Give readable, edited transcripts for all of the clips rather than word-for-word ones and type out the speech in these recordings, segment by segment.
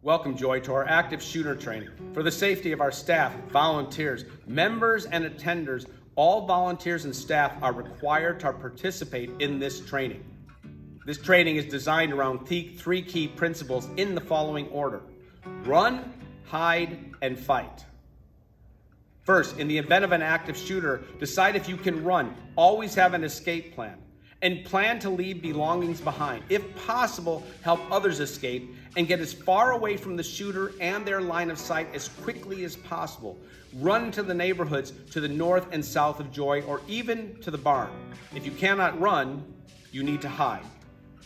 Welcome, Joy, to our active shooter training. For the safety of our staff, volunteers, members, and attenders, all volunteers and staff are required to participate in this training. This training is designed around three key principles in the following order: run, hide, and fight. First, in the event of an active shooter, decide if you can run. Always have an escape plan. And plan to leave belongings behind. If possible, help others escape and get as far away from the shooter and their line of sight as quickly as possible. Run to the neighborhoods to the north and south of Joy, or even to the barn. If you cannot run, you need to hide.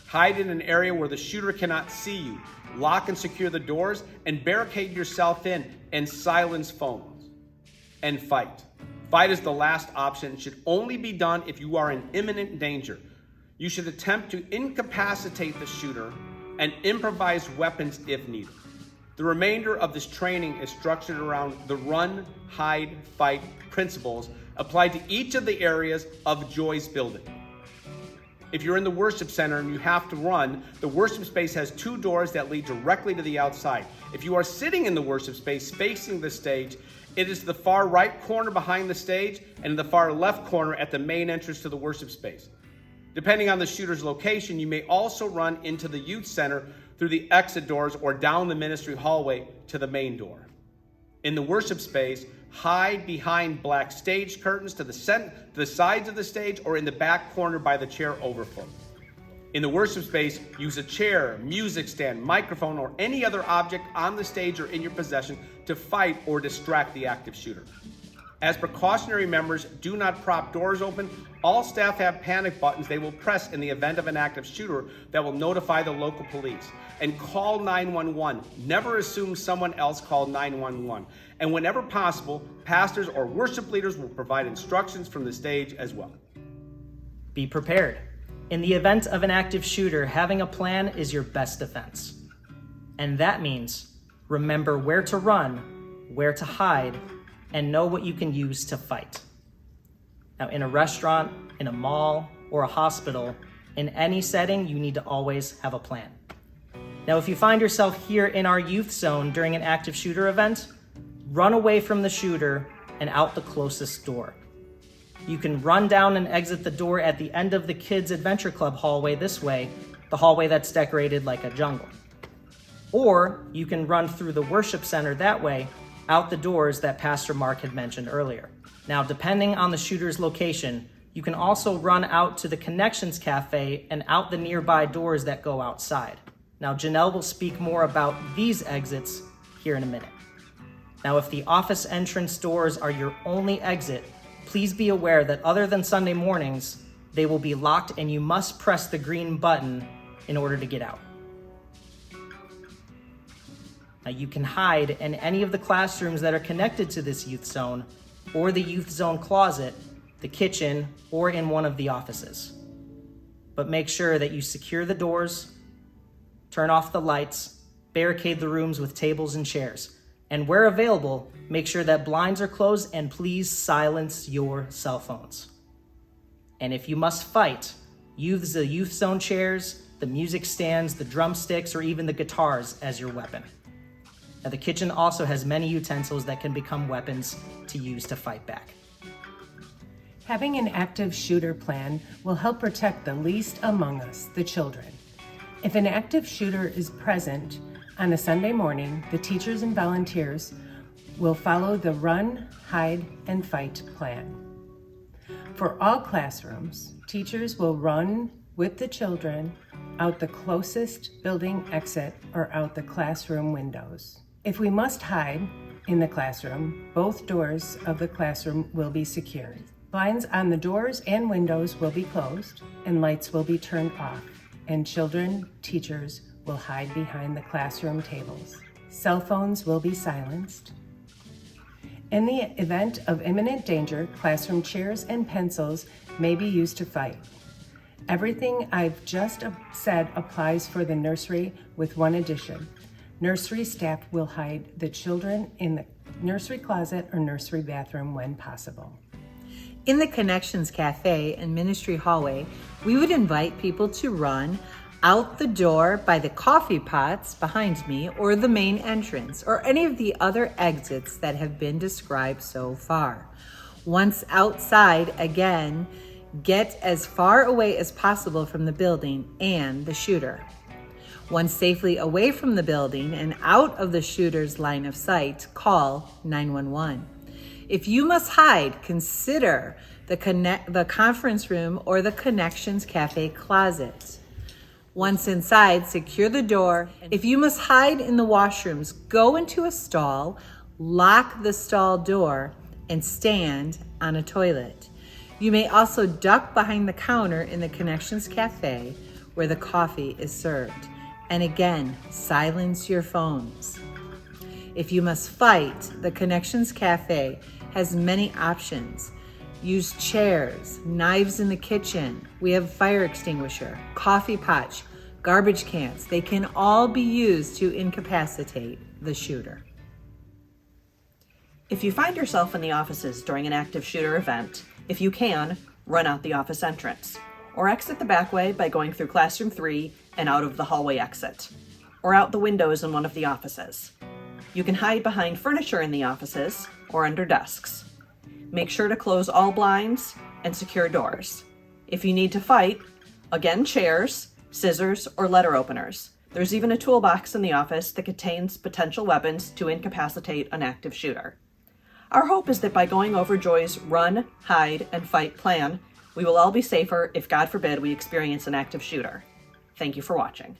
Hide in an area where the shooter cannot see you. Lock and secure the doors and barricade yourself in and silence phones. And fight. Fight is the last option. It should only be done if you are in imminent danger. You should attempt to incapacitate the shooter and improvise weapons if needed. The remainder of this training is structured around the run, hide, fight principles applied to each of the areas of Joy's building. If you're in the worship center and you have to run, the worship space has 2 doors that lead directly to the outside. If you are sitting in the worship space facing the stage, it is the far right corner behind the stage and the far left corner at the main entrance to the worship space. Depending on the shooter's location, you may also run into the youth center through the exit doors or down the ministry hallway to the main door. In the worship space, hide behind black stage curtains to the sides of the stage or in the back corner by the chair overflow. In the worship space, use a chair, music stand, microphone, or any other object on the stage or in your possession to fight or distract the active shooter. As precautionary measures, do not prop doors open. All staff have panic buttons they will press in the event of an active shooter that will notify the local police. And call 911. Never assume someone else called 911. And whenever possible, pastors or worship leaders will provide instructions from the stage as well. Be prepared. In the event of an active shooter, having a plan is your best defense. And that means remember where to run, where to hide, and know what you can use to fight. Now, in a restaurant, in a mall, or a hospital, in any setting, you need to always have a plan. Now, if you find yourself here in our youth zone during an active shooter event, run away from the shooter and out the closest door. You can run down and exit the door at the end of the Kids Adventure Club hallway this way, the hallway that's decorated like a jungle. Or you can run through the worship center that way, out the doors that Pastor Mark had mentioned earlier. Now, depending on the shooter's location, you can also run out to the Connections Cafe and out the nearby doors that go outside. Now, Janelle will speak more about these exits here in a minute. Now, if the office entrance doors are your only exit, please be aware that other than Sunday mornings, they will be locked and you must press the green button in order to get out. Now, you can hide in any of the classrooms that are connected to this youth zone, or the youth zone closet, the kitchen, or in one of the offices. But make sure that you secure the doors, turn off the lights, barricade the rooms with tables and chairs, and where available, make sure that blinds are closed and please silence your cell phones. And if you must fight, use the youth zone chairs, the music stands, the drumsticks, or even the guitars as your weapon. Now, the kitchen also has many utensils that can become weapons to use to fight back. Having an active shooter plan will help protect the least among us, the children. If an active shooter is present on a Sunday morning, the teachers and volunteers will follow the run, hide, and fight plan. For all classrooms, teachers will run with the children out the closest building exit or out the classroom windows. If we must hide in the classroom, both doors of the classroom will be secured. Blinds on the doors and windows will be closed and lights will be turned off, and children, teachers will hide behind the classroom tables. Cell phones will be silenced. In the event of imminent danger, classroom chairs and pencils may be used to fight. Everything I've just said applies for the nursery with one addition. Nursery staff will hide the children in the nursery closet or nursery bathroom when possible. In the Connections Cafe and Ministry Hallway, we would invite people to run out the door by the coffee pots behind me, or the main entrance, or any of the other exits that have been described so far. Once outside, again, get as far away as possible from the building and the shooter. Once safely away from the building and out of the shooter's line of sight, call 911. If you must hide, consider the conference room or the Connections Cafe closet. Once inside, secure the door. If you must hide in the washrooms, go into a stall, lock the stall door, and stand on a toilet. You may also duck behind the counter in the Connections Cafe where the coffee is served. And again, silence your phones. If you must fight, the Connections Cafe has many options. Use chairs, knives in the kitchen. We have fire extinguisher, coffee pot, garbage cans. They can all be used to incapacitate the shooter. If you find yourself in the offices during an active shooter event, if you can, run out the office entrance, or exit the back way by going through classroom 3 and out of the hallway exit, or out the windows in one of the offices. You can hide behind furniture in the offices or under desks. Make sure to close all blinds and secure doors. If you need to fight, again, chairs, scissors, or letter openers. There's even a toolbox in the office that contains potential weapons to incapacitate an active shooter. Our hope is that by going over Joy's run, hide, and fight plan, we will all be safer if, God forbid, we experience an active shooter. Thank you for watching.